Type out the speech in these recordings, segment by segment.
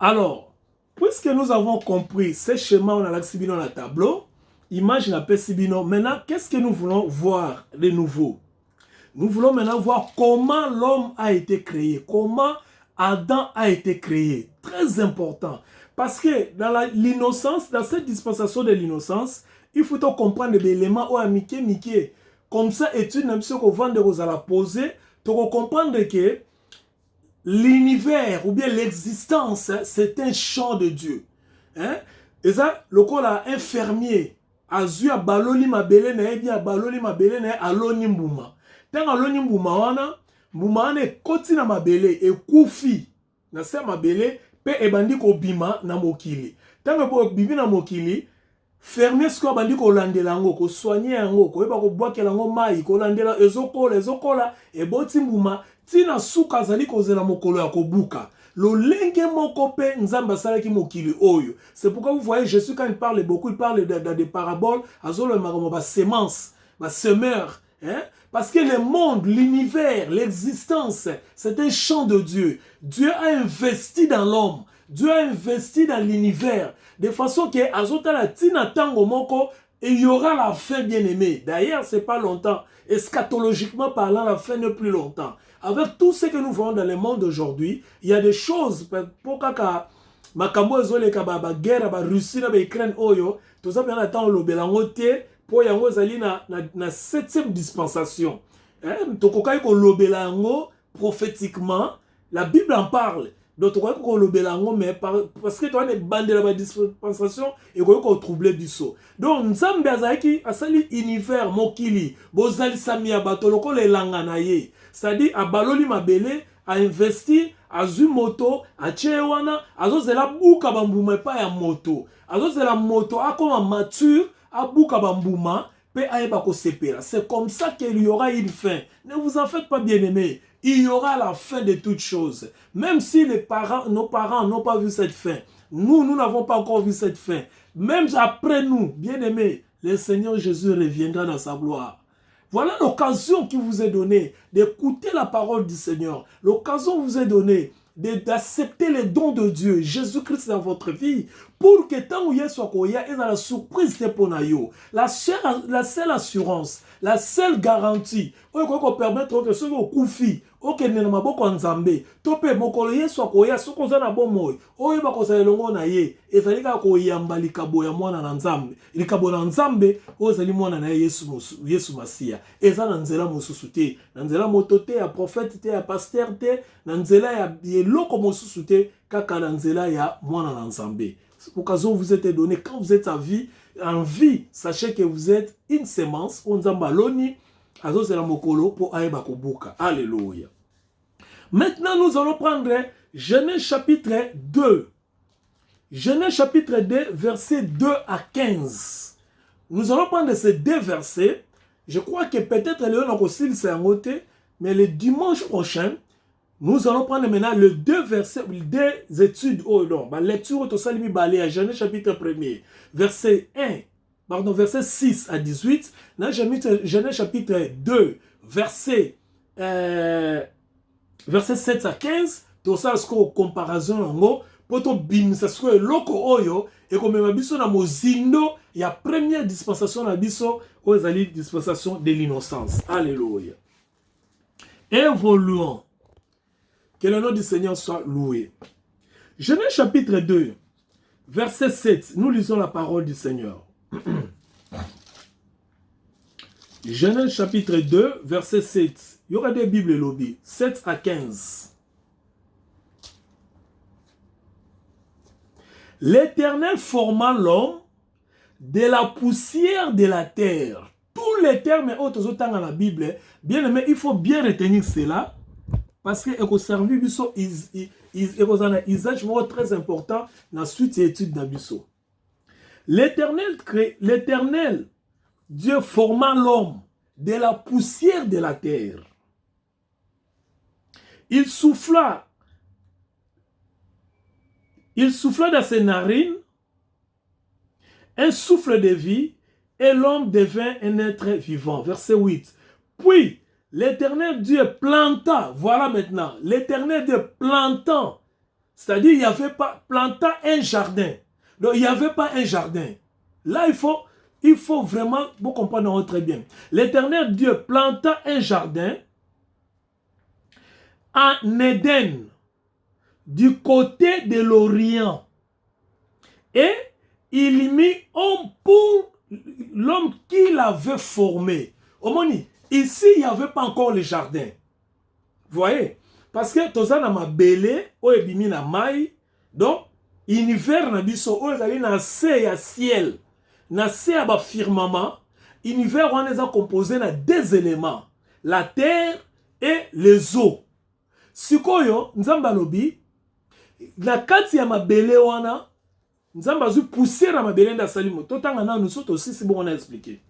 Alors, puisque nous avons compris ce schéma, on a l'accès dans le tableau, image la Sibino. Maintenant, qu'est-ce que nous voulons voir de nouveau? Nous voulons maintenant voir comment l'homme a été créé, comment Adam a été créé. Très important. Parce que dans l'innocence, dans cette dispensation de l'innocence, il faut comprendre des éléments où Mickey. Comme ça, étude, même si on va la poser, pour comprendre que l'univers ou bien l'existence, c'est un champ de Dieu. Hein? Et ça, le corps infirmier, a zu a baloli mabele na ebi a baloli mabele na aloni mbuma. Tant aloni mbuma wana koti na mabele e kufi na se mabele pe ebandi ko bima na mokili. Tant ko bibi na mokili, fermier sko bandi ko landela ngo, ko soigner yango, ko eba ko boakela ngo mai, ko landela ezokola e boti mbuma tina suka zali ko zela mokolo ya kobuka. Le lenge mokope nzamba salaki mokili oyo. C'est pourquoi vous voyez Jésus quand il parle beaucoup, il parle des paraboles, azolo magomo ba semence, ba semeur, hein? Parce que le monde, l'univers, l'existence, c'est un champ de Dieu. Dieu a investi dans l'homme. Dieu a investi dans l'univers. De façon que azota la tina tango moko, il y aura la fin bien-aimée. D'ailleurs, c'est pas longtemps. Eschatologiquement parlant, la fin n'est plus longtemps. Avec tout ce que nous voyons dans le monde d'aujourd'hui, il y a des choses, pour que makambo ezoleka ba guerre ba Russie na ba Ukraine oyo, tout ça bien attend le belangote pour yango zali na 7e dispensation. Tokokai ko lobela yango prophétiquement, la Bible en parle. Donc tokokai ko lobela yango mais parce que toi ne bande la dispensation et ko troubler du saut. Donc nzambe azaki asali univers mokili, bozali samia batoloko le langa na ye. C'est-à-dire, à baloli mabele, à investir, à zu moto, à tchewana, à zozela bouka bambuma pas ya moto. À zozela moto, à comme mature, à bouka bambuma, pe aeba ko sepera. C'est comme ça qu'il y aura une fin. Ne vous en faites pas bien aimé. Il y aura la fin de toutes choses. Même si nos parents n'ont pas vu cette fin. Nous n'avons pas encore vu cette fin. Même après nous, bien aimé, le Seigneur Jésus reviendra dans sa gloire. Voilà l'occasion qui vous est donnée d'écouter la parole du Seigneur. L'occasion vous est donnée d'accepter les dons de Dieu, Jésus-Christ dans votre vie, pour que tant où il y a la surprise de Ponayo, la seule assurance, la seule garantie, pour permettre que ce soit koufi, ok nenama boko nzambe, tope mokolo ye soit koya, soko zana bomoy, oye bako sa elongo na ye, ezalika ko yamba likabo ya mwana na nzambe, likabo na nzambe, ozali mwana na Yesu Masia, ezana nzela mosusu te, na nzela motote ya prophète te, ya pasteur te, na nzela ya loko mosusu te, kaka na nzela ya mwana na nzambe. L'occasion vous êtes donnée quand vous êtes en vie, sachez que vous êtes une semence, onzambaloni, azo c'est la mokolo pour aeba kobuka. Alléluia. Maintenant, nous allons prendre Genèse chapitre 2. Genèse chapitre 2, versets 2 à 15. Nous allons prendre ces deux versets. Je crois que peut-être Léon a aussi le mais le dimanche prochain, nous allons prendre maintenant les deux versets, deux études. Oh non, la lecture au Salimi Balé à Genèse chapitre 1er, verset 6 à 18. Dans Genèse chapitre 2, verset 7 à 15. Tout ça, c'est une comparaison. Pour tout bim, ça c'est loko oyo. Et comme ma biso na mozindo, il y a première dispensation na biso, aux alliés dispensation de l'innocence. Alléluia. Évoluons. Que le nom du Seigneur soit loué. Genèse chapitre 2, verset 7. Nous lisons la parole du Seigneur. Genèse chapitre 2, verset 7. Il y aura des Bibles lobby. 7 à 15. L'Éternel forma l'homme de la poussière de la terre. Tous les termes autres dans la Bible, bien aimé, il faut bien retenir cela. Parce que l'éco-service, il a un usage très important dans la suite des études d'Abisso. L'Éternel, Dieu forma l'homme de la poussière de la terre. Il souffla dans ses narines un souffle de vie et l'homme devint un être vivant. Verset 8. Puis, l'Éternel Dieu planta, voilà maintenant, l'Éternel Dieu plantant C'est-à-dire, il n'y avait pas, planta un jardin. Donc, il n'y avait pas un jardin. Là, il faut vraiment, vous comprendre très bien. L'Éternel Dieu planta un jardin en Éden, du côté de l'Orient. Et il mit homme pour l'homme qu'il avait formé. Omoni, ici, il n'y avait pas encore le jardin. Vous voyez? Parce que toza na mabele, o ebimi na mai, donc, univers na biso, o ezali na se ya ciel, na se ya ba firmament, univers wana eza composé na deux éléments, la terre et les eaux. Sikoyo, nzamba lobi, na kati ya mabele wana, nzamba zu pousser na mabele nda salimo, totanga na nous autres aussi, c'est bon on a expliqué.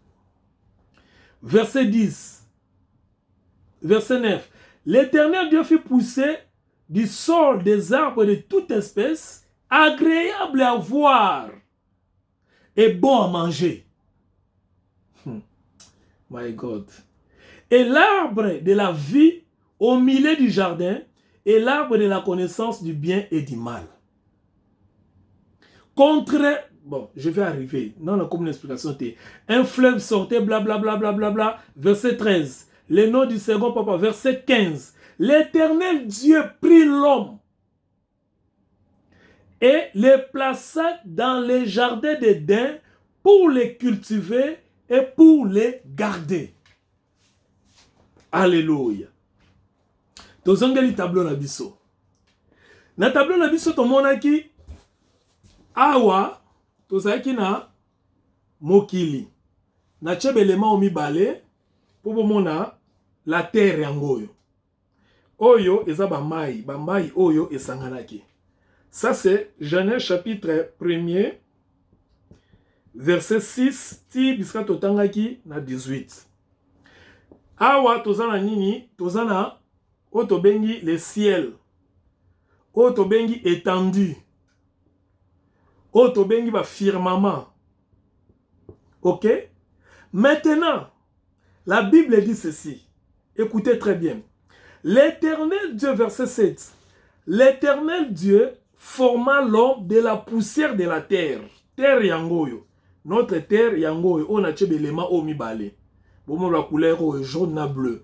Verset 10, verset 9. L'Éternel Dieu fit pousser du sol des arbres de toute espèce, agréables à voir et bon à manger. My God. Et l'arbre de la vie au milieu du jardin et l'arbre de la connaissance du bien et du mal. Bon, je vais arriver. Non, la comme une explication. Un fleuve sortait, blablabla, blablabla. Verset 13. Le nom du second papa, verset 15. L'Éternel Dieu prit l'homme et le plaça dans les jardins d'Éden pour les cultiver et pour les garder. Alléluia. Tozongeli tableau na biso. Na tableau na biso tomonaki awa tozaki na mokili. Na chebelema omibale pour bomona la terre yangoyo. Oyo eza bamai oyo esanganaki. Ça c'est Genèse chapitre 1er verset 6 ti biska totangaki na 18. Awa tozana nini? Tozana oto bengi le ciel. Oto bengi étendu. Oto bengi ba firmament. OK? Maintenant, la Bible dit ceci. Écoutez très bien. L'Éternel Dieu, verset 7. L'Éternel Dieu forma l'homme de la poussière de la terre. Terre yangoyo. Notre terre yangoyo. On a tchebelema omibale. Bon, la couleur jaune et bleu.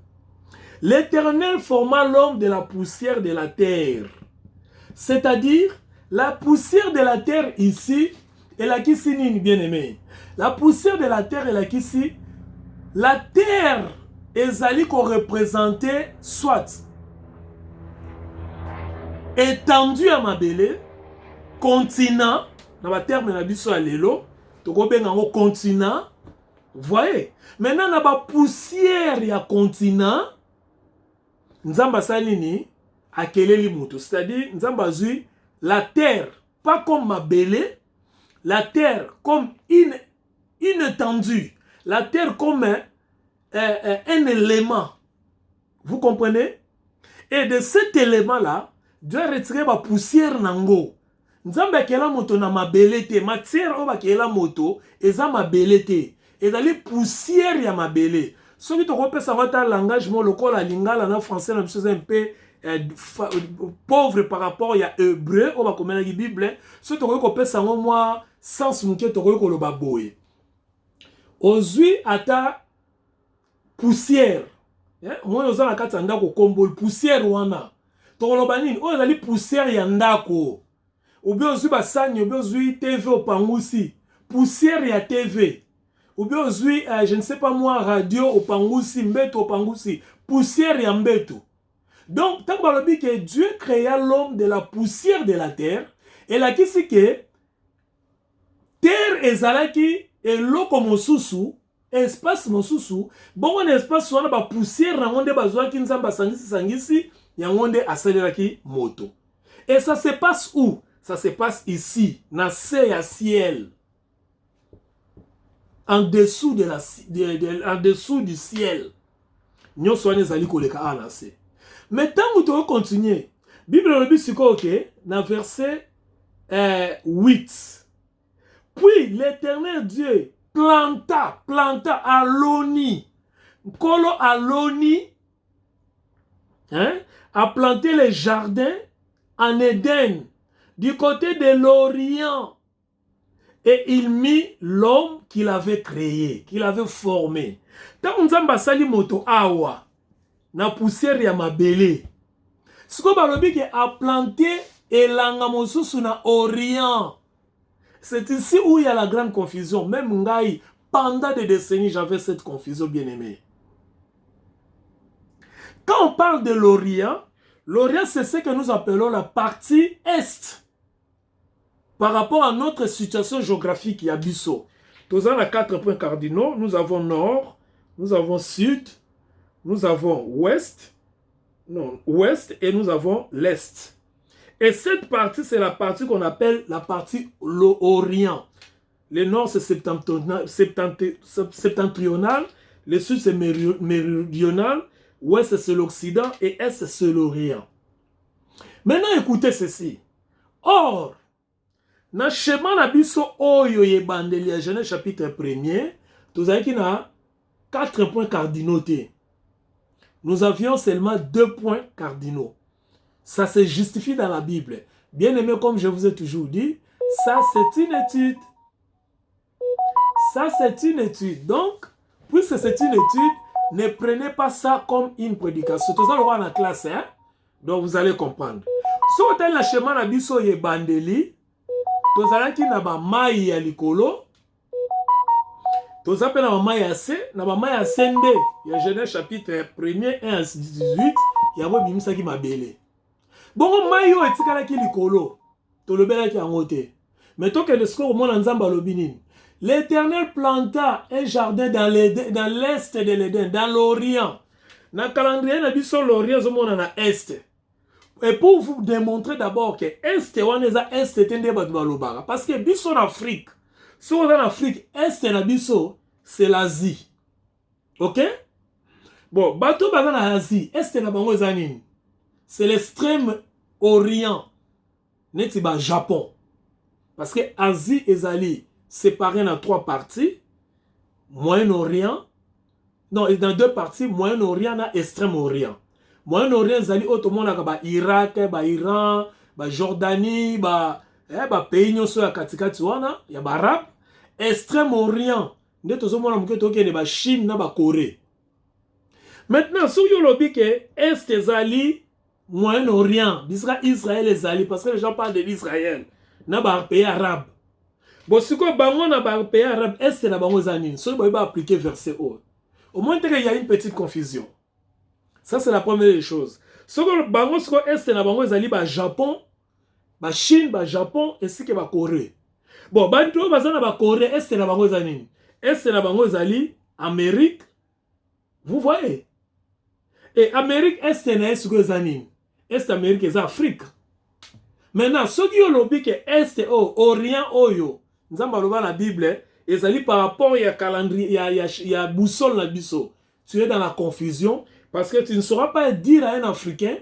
L'Éternel forma l'homme de la poussière de la terre. C'est-à-dire, la poussière de la terre ici, elle a qui signe bien aimé. La poussière de la terre, elle a qui ici. La terre, ezali qu'on représentait soit étendu à mabele, continent, dans la terre, na biso à l'élo, toko bengango continent. Voyez, maintenant na ba poussière ya continent, nzamba salini akeleli muto, c'est-à-dire nzamba zui la terre pas comme mabele, la terre comme une étendue, la terre comme un élément. Vous comprenez? Et de cet élément-là, Dieu a retiré la poussière nango. Nzamba kela moto na mabele te, matière oba kela moto, eza mabele te. Ezali poussière ya mabele. Ce qui te repère ça va ta langage mo lokola lingala na français na biso un peu pauvre par rapport à hébreu oba komela ki Bible. Ce qui te repère ça moi sens muke to ko lo baboye. Ozui ata poussière. Moi oza na kati ndako kombo poussière wana. To lo banini o ezali poussière ya ndako. Ou bien ozui basani, ou bien ozui TV opangusi. Poussière ya TV. Ou bien ozui, je ne sais pas moi, radio opangusi, mbeto opangusi. Poussière ya mbeto. Donc, tant que Dieu créa l'homme de la poussière de la terre, et là qui c'est que terre ezalaki eloko mosusu, espace mosusu, bon un espace wana ba poussière na ngonde bazwaki nzamba sangisi yangonde asalelaki moto. Et ça se passe où? Ça se passe ici, na se ya ciel. En dessous de en dessous du ciel. Nyo soane zali koleka anase. Mais tant que tu continuer, Bible le dit OK, dans verset 8. Puis l'Éternel Dieu planta Aloni. Kolo Aloni a planté les jardins en Éden du côté de l'Orient. Et il mit l'homme qu'il avait créé, qu'il avait formé. Tant nzamba sali moto awa, na poussière ya mabele. Ce qu'on balobi que a planté elanga mosusu na Orient. C'est ici où il y a la grande confusion. Même ngai, pendant des décennies, j'avais cette confusion, bien aimée. Quand on parle de l'Orient, l'Orient c'est ce que nous appelons la partie Est. Par rapport à notre situation géographique, il y a Bisso. Nous avons 4 points cardinaux. Nous avons Nord, nous avons Sud, nous avons Ouest, et nous avons l'Est. Et cette partie, c'est la partie qu'on appelle la partie l'Orient. Le Nord, c'est septentrional, le Sud, c'est méridional, Ouest, c'est l'Occident, et Est, c'est l'Orient. Maintenant, écoutez ceci. Or, na schéma na biso oyo ye bandeli ya Genèse chapitre 1er, tozalaki na 4 points cardinaux. Nous avions seulement 2 points cardinaux. Ça se justifie dans la Bible. Bien aimé, comme je vous ai toujours dit, ça c'est une étude. Ça c'est une étude. Donc, puisque c'est une étude, ne prenez pas ça comme une prédication. Tout ça le voit dans la classe, hein? Donc vous allez comprendre. Si vous avez le schéma na biso ye bandeli, tozalaki na ba mai ya likolo, tozape na ba mai ya se, na ba mai ya sende, ya Genèse chapitre 1er 1 à 18, ya bo bimisaki mabele. Bongo mai yo etikalaki likolo, tolobelaki yango te. Mais to ke de siko mona nzamba alobi nini? L'Éternel planta un jardin dans l'est de l'Éden, dans l'Orient. Na calendrier na biso l'Orient zomona na est. Et pour vous démontrer d'abord que Est waneza Est tende batu balobaka. Parce que biso en Afrique, si on est en Afrique, Est na biso, c'est l'Asie. Ok? Bon, bato baza na Asie, Est na bango zanini. C'est l'extrême Orient. Neti ba Japon. Parce que Asie ezali séparé en 3 parties. Moyen-Orient. Non, dans 2 parties, Moyen-Orient et Extrême-Orient. Moyen-Orient zali otomona ka ba Irak, ba Iran, ba Jordanie, ba pays nyonso ya katikati wana ya ba Arab. Extrême-Orient nde tozomona muke tokende ba Chine na ba Corée. Maintenant si yo lobi ke Est zali Moyen-Orient, bisra Israël zali parce que les gens parlent de l'Israël na ba pays arabe. Bon siko bango na ba pays arabe Est na bango zanini. So ba appliquer verset haut. Au moins il y a une petite confusion. Ça, c'est la première des choses. Ce que bango est na bango ezali ba Japon, ba Chine, ba Japon, ainsi que ba Corée. Bon, banto bazana ba Corée, est na bango ezali. Est na bango ezali Amérique. Vous voyez? Et Amérique est na est ezali. Est Amérique est Afrique. Maintenant, ce qui ont lobby que est Orient oyo, nzamba loba la Bible, ezali par rapport à calendrier, il y a boussole na biso. Tu es dans la confusion. Parce que tu ne sauras pas dire à un Africain,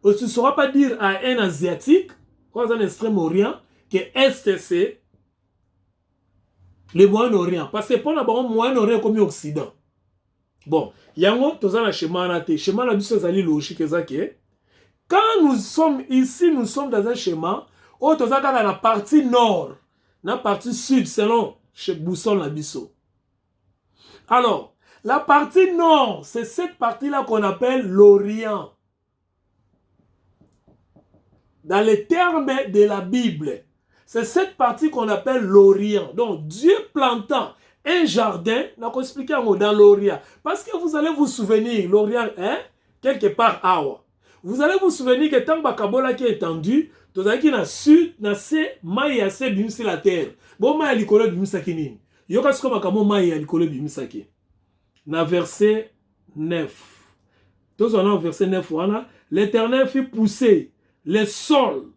ou tu ne sauras pas dire à un Asiatique, ou à un Extrême-Orient, que Est c'est le Moyen-Orient. Parce que pour le Moyen-Orient comme Occident. Bon, yango, tu as un schéma na te. Schéma na biso zali logique ezake. Quand nous sommes ici, nous sommes dans un schéma où tu as dans la partie nord, la partie sud, selon chez boussole na biso. Alors, la partie nord, c'est cette partie-là qu'on appelle l'Orient. Dans les termes de la Bible, c'est cette partie qu'on appelle l'Orient. Donc, Dieu plantant un jardin, on va expliquer dans l'Orient. Parce que vous allez vous souvenir, l'Orient, hein, quelque part, awa. Vous allez vous souvenir que tant que Kabola qui est étendu, tout à qui na sud, na se, maï a se bimsi la terre. Bon, maï a l'icole bimisaki nini. Yoka sko makamo maï a l'icole bimisaki. Na verset 9. Tous on a au verset 9. L'Éternel fit pousser les sols.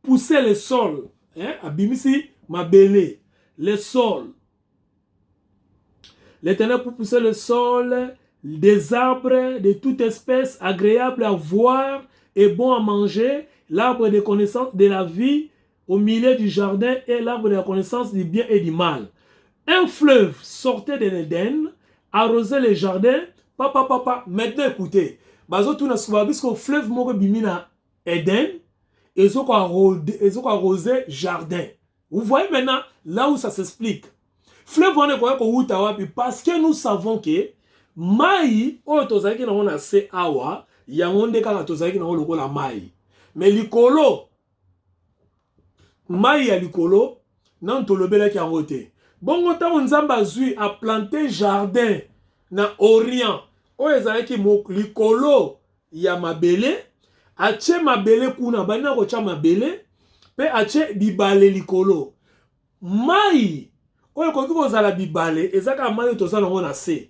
Pousser les sols. Hein? Abimisi mabele. Les sols. L'Éternel pour pousser le sol des arbres de toute espèce agréables à voir et bon à manger, l'arbre de connaissance de la vie au milieu du jardin et l'arbre de la connaissance du bien et du mal. Un fleuve sortait de l'Éden, arrosait les jardins. Papa. Maintenant écoutez, bazo tout na souvent parce que fleuve moko bimina Éden ils ont arrosé jardin. Vous voyez maintenant là où ça s'explique. Fleuve on est quoi parce que nous savons que mai o tozaki na on se awa ya ngonde kaka tozaki na lokola mai. Mais likolo mai ya likolo nan tolobela ki yango te. Bongo ta nzamba zui a planté jardin na Orient. O ezalaki likolo ya mabele, ache mabele kuna bana ko cha mabele pe ache bibale likolo. Mai oyo koki kozala bibale ezaka mai tozala ngo na se.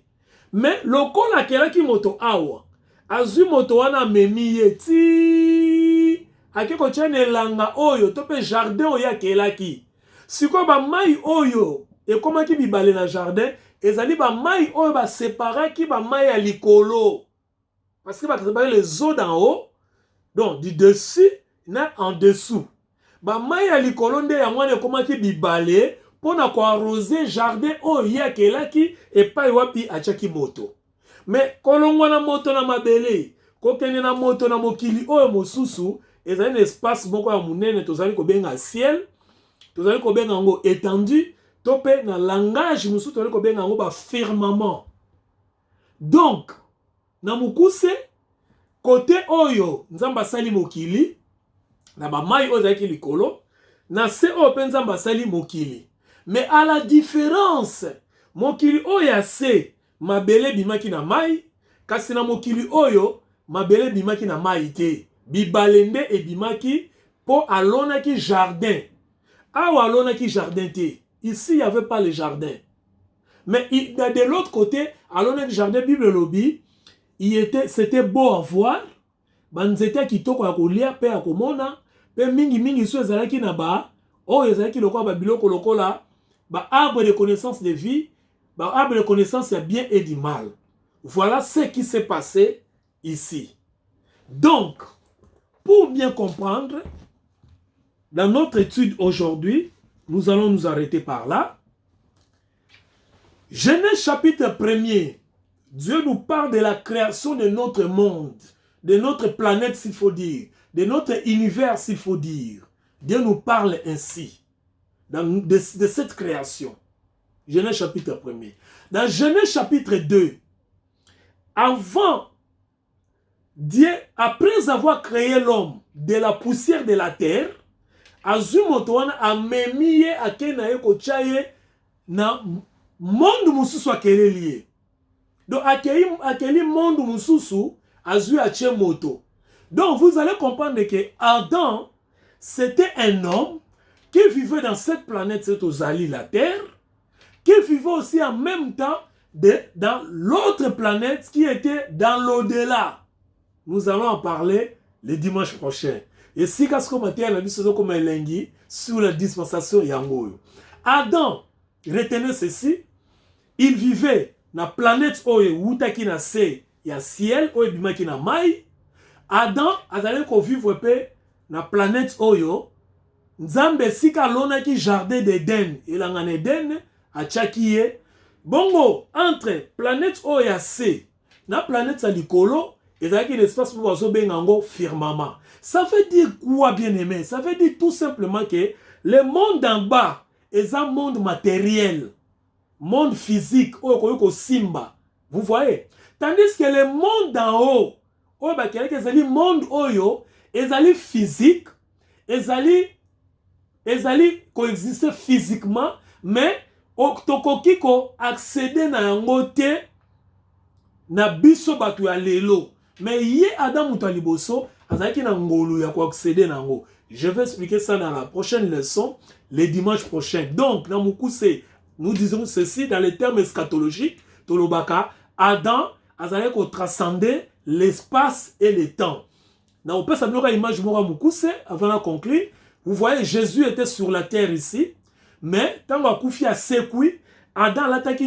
Mais lokola kelaki moto awa azui moto wana memi ye ti akeko chene langa oyo to pe jardin oya kelaki. Siko ba mai oyo ekomaki bibale na jardin ezali ba mai oyo ba séparaki ba mai ya likolo. Parce que ba séparer les eaux d'en haut, donc du dessus na en dessous. Ba mai ya likolo nde yango ne komaki bibale pona ko arroser jardin oyo ya kelaki epai wapi achaki moto. Mais kolongwa na moto na mabele kokende na moto na mokili oyo mosusu ezali un espace moko ya munene tozali kobenga ciel, tozali kobenga ngo étendu, topé na langage musu tozali kobenga ngo ba firmament. Donc na mukuse côté oyo nzamba sali mokili na ba mai oyo zaki likolo na se oyo pe nzamba sali mokili. Mais à la différence mokili oyo ya se mabele bimaki na mai kasi na mokili oyo mabele bimaki na mai te. Bibalende e bimaki po alonaki jardin. Awa alonaki jardin te. Ici il n'y avait pas le jardin. Mais de l'autre côté, alonaki jardin Bible lobby, c'était beau à voir. Banzete kitoko ya kolia pe ya komona pe mingi so ezalaki na ba oyo ezalaki lokola ba biloko lokola ba arbre de connaissance de vie, ba arbre de connaissance ya bien et du mal. Voilà ce qui s'est passé ici. Donc, pour bien comprendre, dans notre étude aujourd'hui, nous allons nous arrêter par là. Genèse chapitre 1er, Dieu nous parle de la création de notre monde, de notre planète s'il faut dire, de notre univers s'il faut dire. Dieu nous parle ainsi de cette création. Genèse chapitre 1er. Dans Genèse chapitre 2, avant Dieu, après avoir créé l'homme de la poussière de la terre, Azumotoana a memiye akenaye kochaye na monde mususu akele lié. Donc akeli monde mususu azu ache moto. Donc vous allez comprendre que Adam c'était un homme qui vivait dans cette planète, cette Ozali, la terre, qui vivait aussi en même temps dans l'autre planète qui était dans l'au-delà. Nous allons en parler le dimanche prochain. Et si Kasko Matia a dit comme un lingi sur la dispensation Yangoyo. Adam, retenez ceci, il vivait dans la planète Oye, Wutaki na se, ya ciel, Oye Bimaki na mai. Adam, azale ko vivre pe na planète Oyo, Nzambe sika lona ki jardin d'Eden, et l'angan Eden, a tchakiye. Bongo, entre planète Oya se, na planète Salikolo, et ça qui est l'espace pour voir bengango firmament. Ça veut dire quoi, bien aimé? Ça veut dire tout simplement que le monde en bas est un monde matériel, monde physique, simba. Vous voyez? Tandis que le monde en haut, le monde oyo, est physique, est coexister physiquement, mais tokoki ko accéder na yangote na biso batu ya lelo. Mais yé Adam Moutaliboso, azaki na ngolu ya ko accéder na ngo. Je vais expliquer ça dans la prochaine leçon, le dimanche prochain. Donc, dans Moukousse, nous disons ceci dans les termes eschatologiques, Tolobaka, Adam azaki ko transcender l'espace et le temps. Dans on peut savoir l'image de Moukousse, avant de conclure, vous voyez, Jésus était sur la terre ici, mais tant que Koufi a sécoui, Adam l'attaque,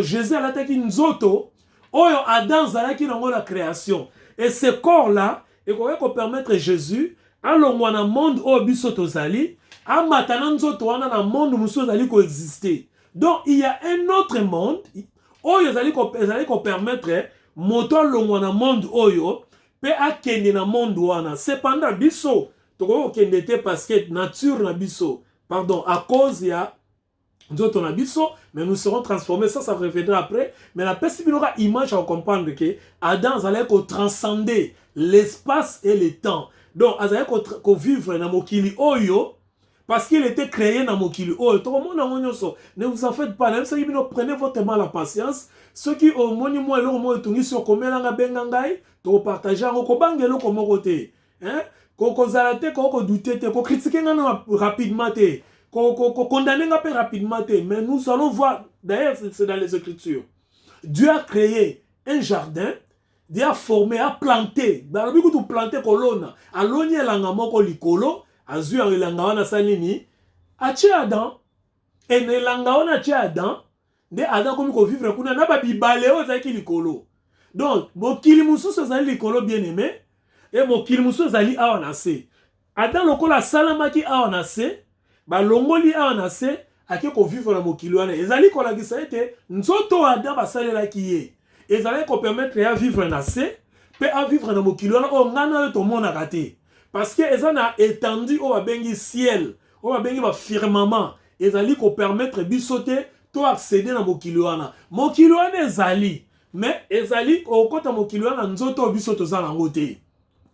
Jésus a l'attaqué Nzoto. Oyo Adam zalaki nango la création. Et ce corps-là, il faut permettre Jésus, à l'ongwana monde au biso tozali, à matana nzoto wana na monde muso zali coexister. Donc il y a un autre monde, oyo zali ko permettre moto l'ongwana monde oyo, pe akende na monde wana. Cependant biso toko kende te parce que nature na biso pardon à cause ya nzoto na biso mais nous serons transformés ça reviendra après mais la peste binora image à comprendre que Adam allait transcender l'espace et le temps donc allait vivre na mokili oyo parce qu'il était créé dans mokili oyo to mona ngonyoso ne vous en faites pas même si bino prenez votre mal la patience ceux qui au moni moi le mo etungi so komela nga benga ngai to partager ngo ko bangelo ko moko te hein ko zalate ko douter te ko critiquer nga rapidement te ko condamner nga peu rapidement te mais nous allons voir d'ailleurs c'est dans les écritures Dieu a créé un jardin Dieu a formé a planté balobi ko planter kolona aloni elanga moko likolo azui elanga wana salini achi Adam et elanga wana achi Adam de Adam komi ko vivre kuna na ba bibale o zaki likolo donc mokili mususu zali likolo bien aimé et mokili mususu zali awa na se Adam lokola salamaki awa na se ba longoli awa na se ake ko vivre na mokili wana ezali ko lakisa ete nzoto Adam basalela ki ye ezali ko permettre ya vivre na se pe a vivre na mokili wana o ngana yo to mona kate parce que ezana étendu o babengi ciel o babengi ba firmament ezali ko permettre bisote to accéder na mokili wana ezali mais ezali ko kota mokili wana nzoto bisoto za nango te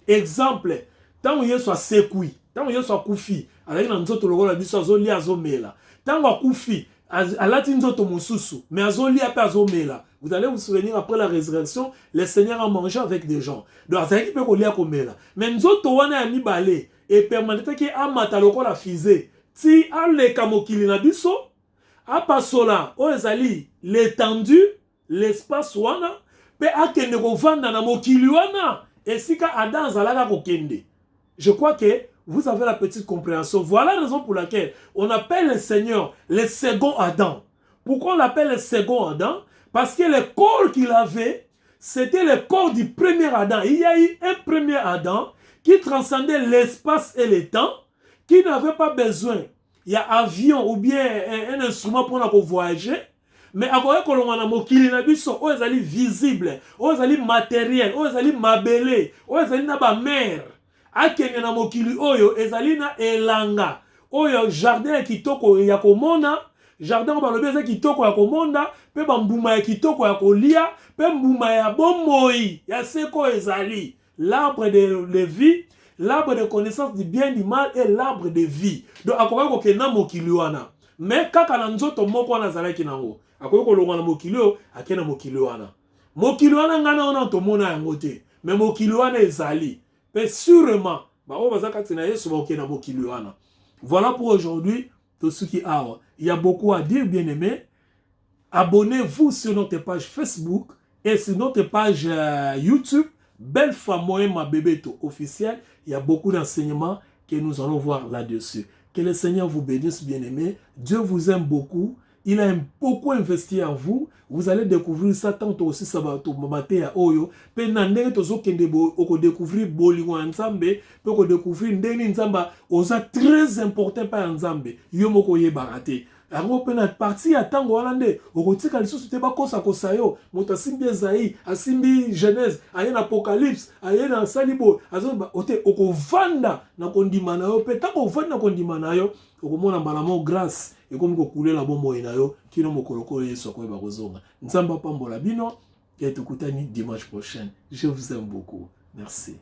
exemple tango yesu asekui tango yesu akufi alaki na nzoto lokola biso azolia azomela tango akufi alati nzoto mosusu mais azolia pe azomela vous allez vous souvenir après la résurrection le Seigneur a mangé avec des gens donc azalaki pe kolia komela mais nzoto wana ya mibale et permettre amata lokola fize ti aleka mokili na biso apasola o ezali l'étendue l'espace wana pe akende kovanda na mokili wana esika Adam zalaka kokende. Je crois que vous avez la petite compréhension. Voilà la raison pour laquelle on appelle le Seigneur le second Adam. Pourquoi on l'appelle le second Adam? Parce que le corps qu'il avait, c'était le corps du premier Adam. Il y a eu un premier Adam qui transcendait l'espace et le temps, qui n'avait pas besoin. Il y a un avion ou bien un instrument pour voyager. Mais akoye kolonga na mokili na biso o ezali visible, o ezali matériel, o ezali mabele, o ezali na ba mer. Akenge na mokili oyo ezali na elanga. Oyo jardin kitoko ya komona, jardin ba lobi ezali kitoko ya komonda, pe ba mbuma ya kitoko ya kolia, pe mbuma ya bomoi, ya seko ezali. L'arbre de vie, l'arbre de connaissance du bien du mal et l'arbre de vie. Donc akoye ko kena mokili wana. Mais kaka na nzoto moko wana zalaki nango. Akoye kolonga na mokili oyo akena mokili wana. Mokili wana ngana wana tomona yango te. Mais mokili wana ezali. Mais sûrement, voilà pour aujourd'hui, tout ce qui a. Il y a beaucoup à dire, bien aimé. Abonnez-vous sur notre page Facebook et sur notre page YouTube. Belle femme, moi, ma bébé officiel. Il y a beaucoup d'enseignements que nous allons voir là-dessus. Que le Seigneur vous bénisse, bien aimé. Dieu vous aime beaucoup. Il a beaucoup investi en vous. Vous allez découvrir ça tantôt aussi ça va tomber à oyo. Pe nandenge tozo kende oko découvrir bolingo nzambe, pe ko découvrir ndeni nzamba oza très important pa nzambe. Yo moko ye barate. Ango pe na partie ya tango walande oko tika lisusu te ba kosa kosayo. Moto asimbi Esaïe, asimbi Genèse, aye na Apocalypse, aye na Salibo, azo ote oko vanda na kondima na yo pe tango vanda kondima na yo. Okomona mbala grâce et comme ko couler la bombo na yo kino mokoloko yeso ko ba kozonga nzamba pambola bino et tukutani dimanche prochain. Je vous aime beaucoup. Merci.